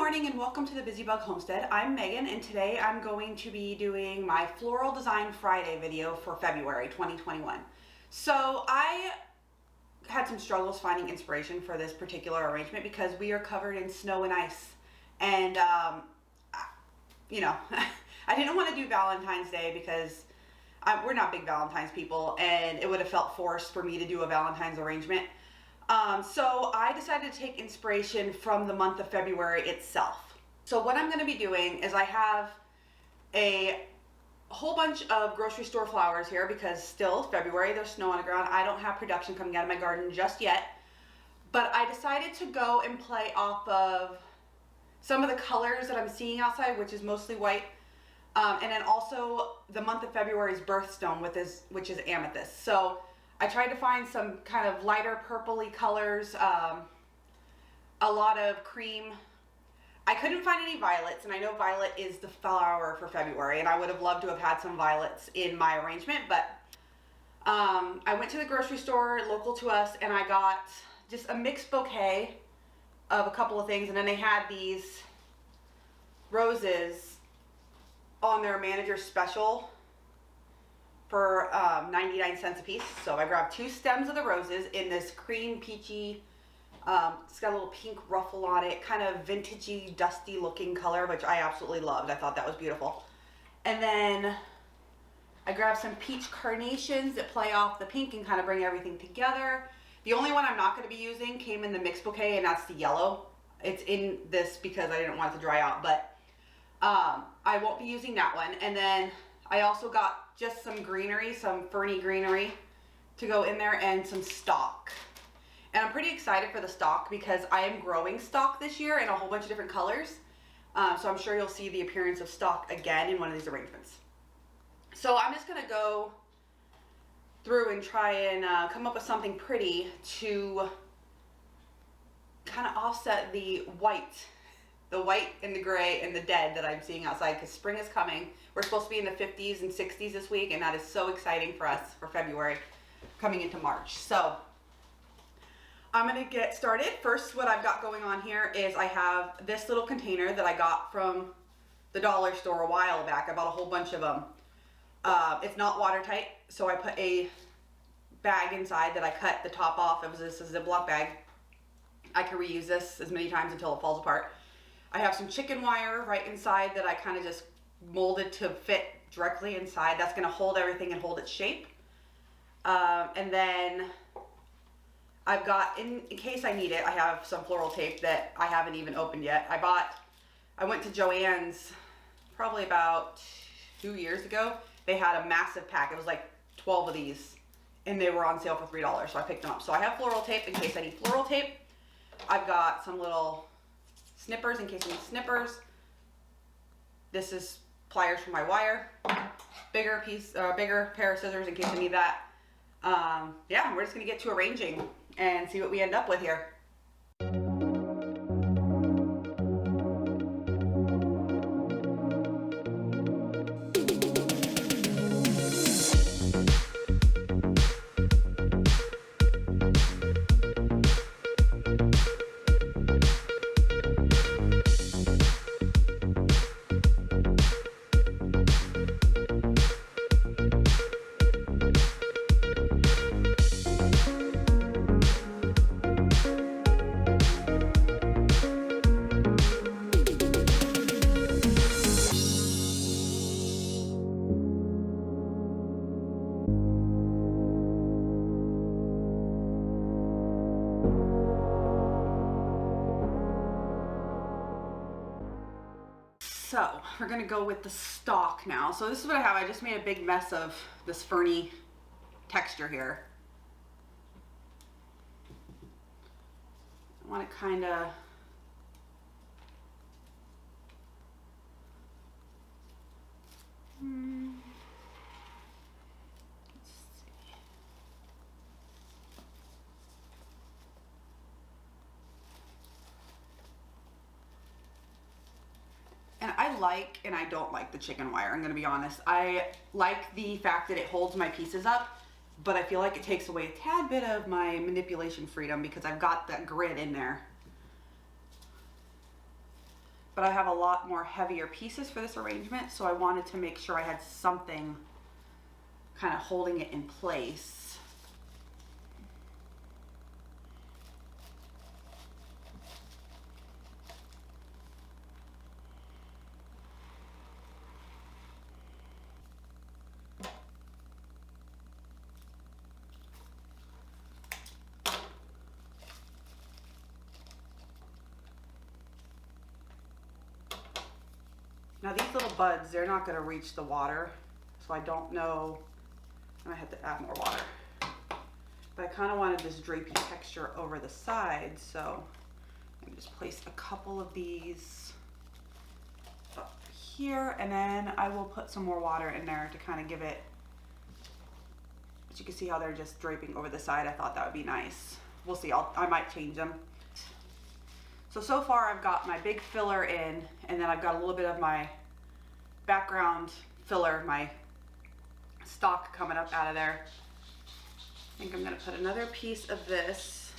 morning and welcome to the Busy Bug Homestead. I'm Megan and today I'm going to be doing my Floral Design Friday video for February 2021. So I had some struggles finding inspiration for this particular arrangement because we are covered in snow and ice. And, you know, I didn't want to do Valentine's Day because we're not big Valentine's people and it would have felt forced for me to do a Valentine's arrangement. So I decided to take inspiration from the month of February itself. So what I'm going to be doing is I have a whole bunch of grocery store flowers here because still February, there's snow on the ground. I don't have production coming out of my garden just yet, but I decided to go and play off of some of the colors that I'm seeing outside, which is mostly white, and then also the month of February's birthstone, which is amethyst. So I tried to find some kind of lighter purpley colors, a lot of cream. I couldn't find any violets, and I know violet is the flower for February, and I would have loved to have had some violets in my arrangement, but I went to the grocery store local to us, and I got just a mixed bouquet of a couple of things, and then they had these roses on their manager's special for 99 cents a piece. So I grabbed 2 stems of the roses in this cream peachy, it's got a little pink ruffle on it, kind of vintagey, dusty looking color, which I absolutely loved. I thought that was beautiful. And then I grabbed some peach carnations that play off the pink and kind of bring everything together. The only one I'm not going to be using came in the mixed bouquet, and that's the yellow. It's in this because I didn't want it to dry out, but I won't be using that one. And then I also got just some greenery, some ferny greenery to go in there, and some stock. And I'm pretty excited for the stock because I am growing stock this year in a whole bunch of different colors. So I'm sure you'll see the appearance of stock again in one of these arrangements. So I'm just going to go through and try and come up with something pretty to kind of offset the white and the gray and the dead that I'm seeing outside, because spring is coming. We're supposed to be in the 50s and 60s this week, and that is so exciting for us for February coming into March. So I'm going to get started. First, what I've got going on here is I have this little container that I got from the dollar store a while back. I bought a whole bunch of them. It's not watertight, so I put a bag inside that I cut the top off. It was this a Ziploc bag. I can reuse this as many times until it falls apart. I have some chicken wire right inside that I kind of just molded to fit directly inside. That's going to hold everything and hold its shape. And then I've got, in case I need it, I have some floral tape that I haven't even opened yet. I went to Joann's probably about 2 years ago. They had a massive pack. It was like 12 of these, and they were on sale for $3, so I picked them up. So I have floral tape in case I need floral tape. I've got some little snippers in case I need snippers. This is pliers for my wire. Bigger pair of scissors in case I need that. Yeah, we're just gonna get to arranging and see what we end up with here. So we're gonna go with the stalk now. So this is what I have. I just made a big mess of this ferny texture here. I want to kind of I like and I don't like the chicken wire, I'm going to be honest. I like the fact that it holds my pieces up, but I feel like it takes away a tad bit of my manipulation freedom because I've got that grid in there. but I have a lot more heavier pieces for this arrangement, so I wanted to make sure I had something kind of holding it in place. Now these little buds, they're not going to reach the water, so I don't know, I might have to add more water. But I kind of wanted this drapey texture over the sides, so I'm going to just place a couple of these up here, and then I will put some more water in there to kind of give it, as you can see how they're just draping over the side. I thought that would be nice. We'll see, I might change them. So far I've got my big filler in, and then I've got a little bit of my background filler, my stock coming up out of there. I think I'm gonna put another piece of this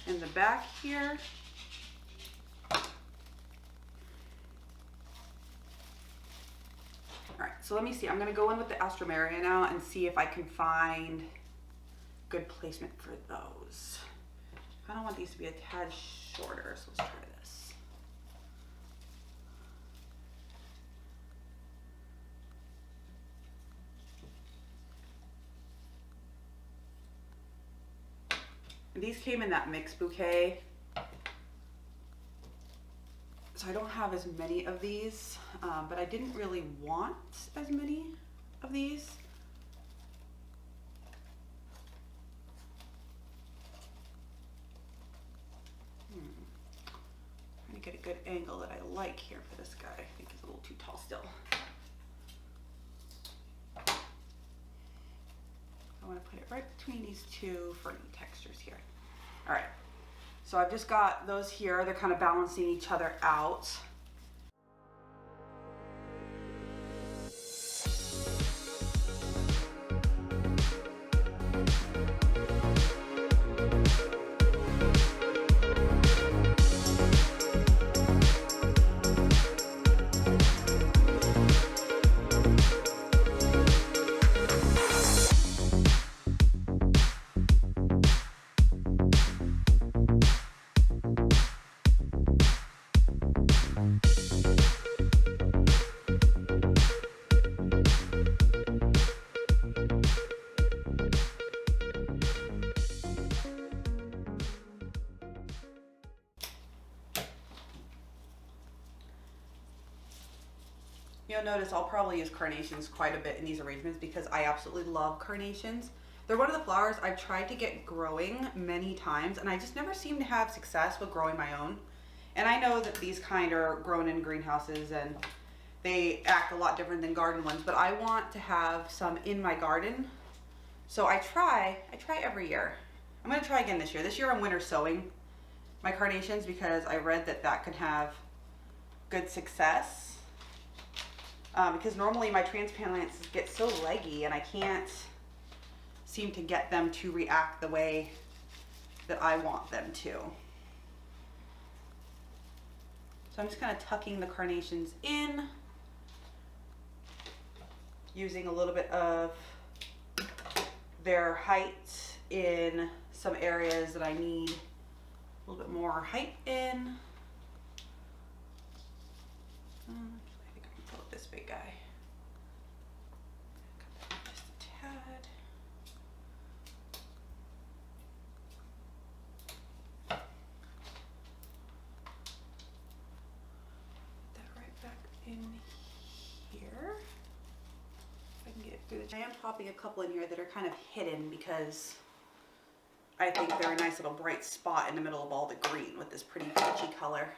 in the back here. All right, so let me see. I'm gonna go in with the Astromeria now and see if I can find good placement for those. I don't want these to be a tad shorter, so let's try this. And these came in that mixed bouquet, so I don't have as many of these, but I didn't really want as many of these. Trying to get a good angle that I like here for this guy. I think he's a little too tall still. I want to put it right between these two for any textures here. All right, so I've just got those here. They're kind of balancing each other out. You'll notice I'll probably use carnations quite a bit in these arrangements because I absolutely love carnations. They're one of the flowers I've tried to get growing many times, and I just never seem to have success with growing my own. And I know that these kind are grown in greenhouses and they act a lot different than garden ones, but I want to have some in my garden. So I try every year. I'm gonna try again this year. This year I'm winter sowing my carnations because I read that that could have good success. Because normally my transplants get so leggy and I can't seem to get them to react the way that I want them to. So I'm just kind of tucking the carnations in, using a little bit of their height in some areas that I need a little bit more height in. This big guy. Just a tad. Put that right back in here. If I can get it through the. I am popping a couple in here that are kind of hidden because I think they're a nice little bright spot in the middle of all the green with this pretty peachy color.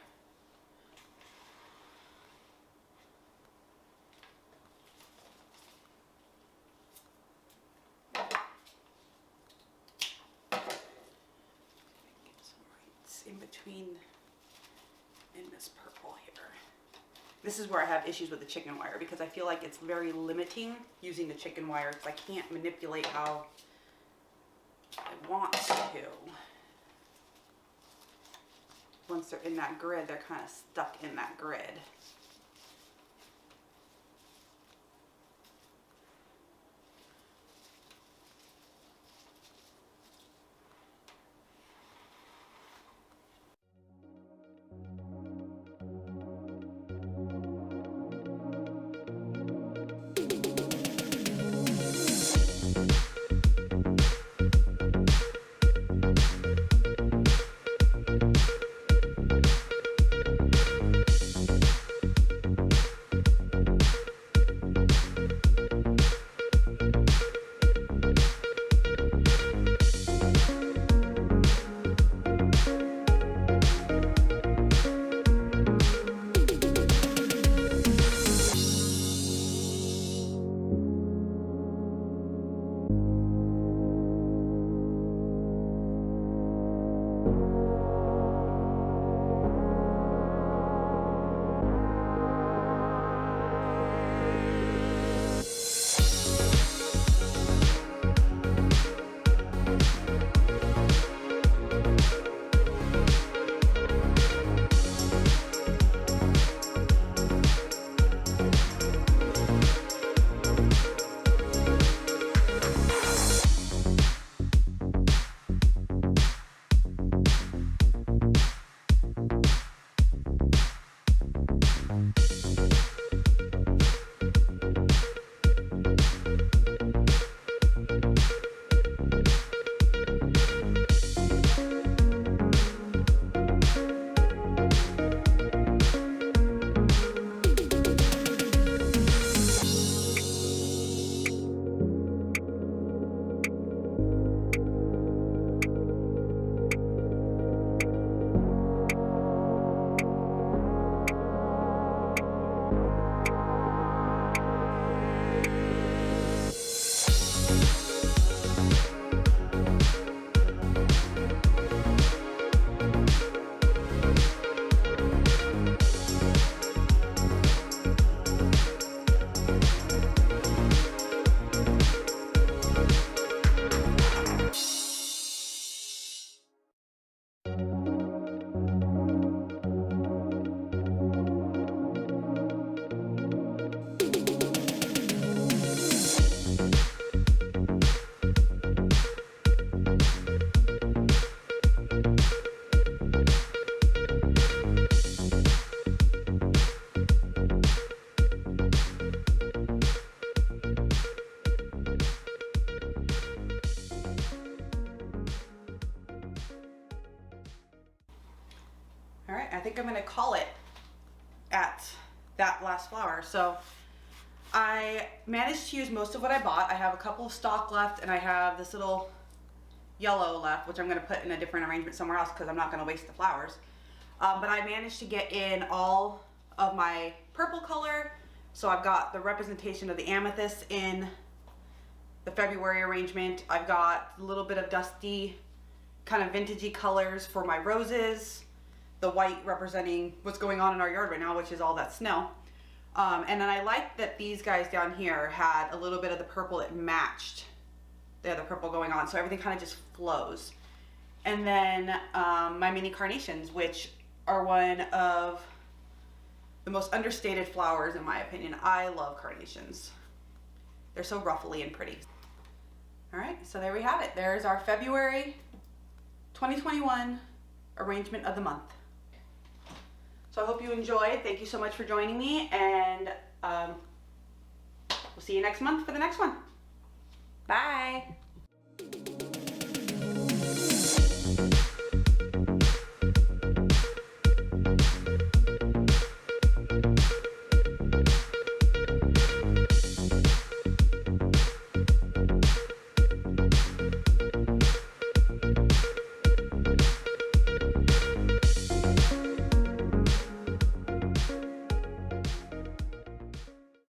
In between in this purple here. This is where I have issues with the chicken wire because I feel like it's very limiting using the chicken wire because I can't manipulate how I want to. once they're in that grid, they're kind of stuck in that grid. All right, I think I'm gonna call it at that last flower. So I managed to use most of what I bought. I have a couple of stock left, and I have this little yellow left, which I'm gonna put in a different arrangement somewhere else because I'm not gonna waste the flowers. But I managed to get in all of my purple color. So I've got the representation of the amethyst in the February arrangement. I've got a little bit of dusty, kind of vintagey colors for my roses. The white representing what's going on in our yard right now, which is all that snow. And then I like that these guys down here had a little bit of the purple that matched the other purple going on, so everything kind of just flows. And then my mini carnations, which are one of the most understated flowers in my opinion. I love carnations. They're so ruffly and pretty. All right, so there we have it. There's our February 2021 arrangement of the month. So I hope you enjoyed. Thank you so much for joining me, and we'll see you next month for the next one. Bye.